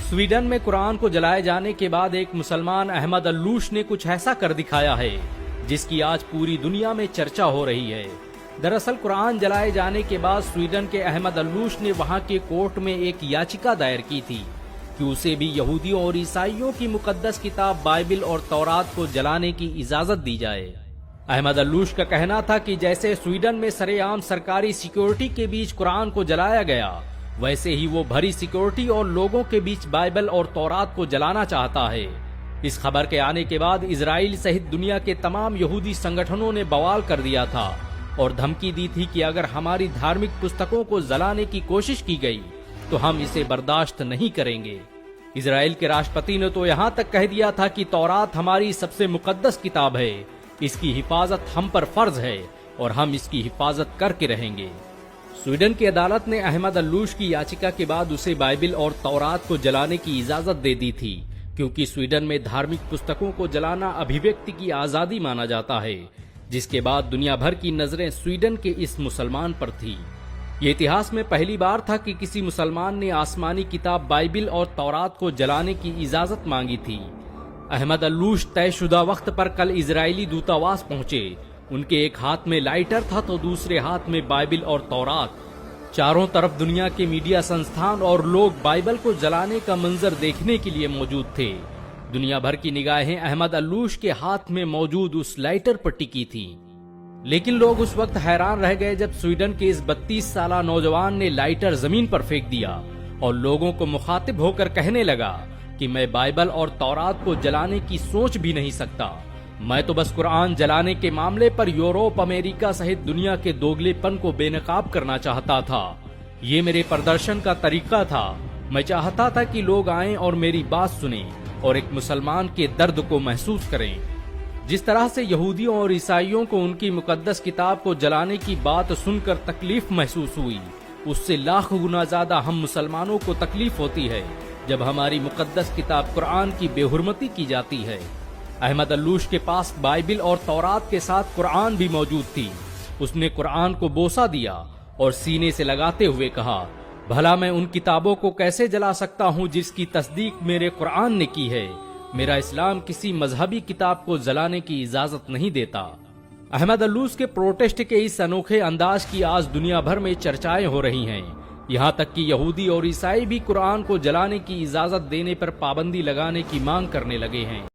Sweden में कुरान को जलाए जाने के बाद एक मुसलमान अहमद अल्लूश ने कुछ ऐसा कर दिखाया है जिसकी आज पूरी दुनिया में चर्चा हो रही है। दरअसल कुरान जलाए जाने के बाद स्वीडन के अहमद अल्लूश ने वहां के कोर्ट में एक याचिका दायर की थी कि उसे भी यहूदियों और ईसाइयों की मुकद्दस किताब बाइबिल और तौरात को जलाने की इजाजत दी जाए। अहमद अल्लूश का कहना था कि जैसे स्वीडन में सरेआम सरकारी सिक्योरिटी के बीच कुरान को जलाया गया, वैसे ही वो भरी सिक्योरिटी और लोगों के बीच बाइबल और तौरात को जलाना चाहता है। इस खबर के आने के बाद इजराइल सहित दुनिया के तमाम यहूदी संगठनों ने बवाल कर दिया था और धमकी दी थी कि अगर हमारी धार्मिक पुस्तकों को जलाने की कोशिश की गई तो हम इसे बर्दाश्त नहीं करेंगे। इजराइल के राष्ट्रपति ने तो यहाँ तक कह दिया था कि तौरात हमारी सबसे मुकद्दस किताब है, इसकी हिफाजत हम पर फर्ज है और हम इसकी हिफाजत करके रहेंगे। स्वीडन की अदालत ने अहमद अल्लूश की याचिका के बाद उसे बाइबिल और तौरात को जलाने की इजाजत दे दी थी, क्योंकि स्वीडन में धार्मिक पुस्तकों को जलाना अभिव्यक्ति की आजादी माना जाता है, जिसके बाद दुनिया भर की नजरें स्वीडन के इस मुसलमान पर थी। ये इतिहास में पहली बार था कि किसी मुसलमान ने आसमानी किताब बाइबिल और तौरात को जलाने की इजाजत मांगी थी। अहमद अल्लूश तयशुदा वक्त पर कल इजरायली दूतावास पहुंचे। उनके एक हाथ में लाइटर था तो दूसरे हाथ में बाइबिल और तौरात। चारों तरफ दुनिया के मीडिया संस्थान और लोग बाइबल को जलाने का मंजर देखने के लिए मौजूद थे। दुनिया भर की निगाहें अहमद अल्लूश के हाथ में मौजूद उस लाइटर पर टिकी थी। लेकिन लोग उस वक्त हैरान रह गए जब स्वीडन के इस 32 साला नौजवान ने लाइटर जमीन पर फेंक दिया और लोगों को मुखातिब होकर कहने लगा कि मैं बाइबल और तौरात को जलाने की सोच भी नहीं सकता। मैं तो बस कुरान जलाने के मामले पर यूरोप, अमेरिका सहित दुनिया के दोगलेपन को बेनकाब करना चाहता था। ये मेरे प्रदर्शन का तरीका था। मैं चाहता था कि लोग आएं और मेरी बात सुनें और एक मुसलमान के दर्द को महसूस करें। जिस तरह से यहूदियों और ईसाइयों को उनकी मुकद्दस किताब को जलाने की बात सुनकर तकलीफ महसूस हुई, उससे लाख गुना ज्यादा हम मुसलमानों को तकलीफ होती है जब हमारी मुकद्दस किताब कुरान की बेहुरमती की जाती है। अहमद अल्लूश के पास बाइबिल और तौरात के साथ कुरान भी मौजूद थी। उसने कुरान को बोसा दिया और सीने से लगाते हुए कहा, भला मैं उन किताबों को कैसे जला सकता हूँ जिसकी तस्दीक मेरे कुरान ने की है। मेरा इस्लाम किसी मजहबी किताब को जलाने की इजाजत नहीं देता। अहमद अल्लूश के प्रोटेस्ट के इस अनोखे अंदाज की आज दुनिया भर में चर्चाएं हो रही हैं। यहाँ तक कि यहूदी और ईसाई भी कुरान को जलाने की इजाजत देने पर पाबंदी लगाने की मांग करने लगे हैं।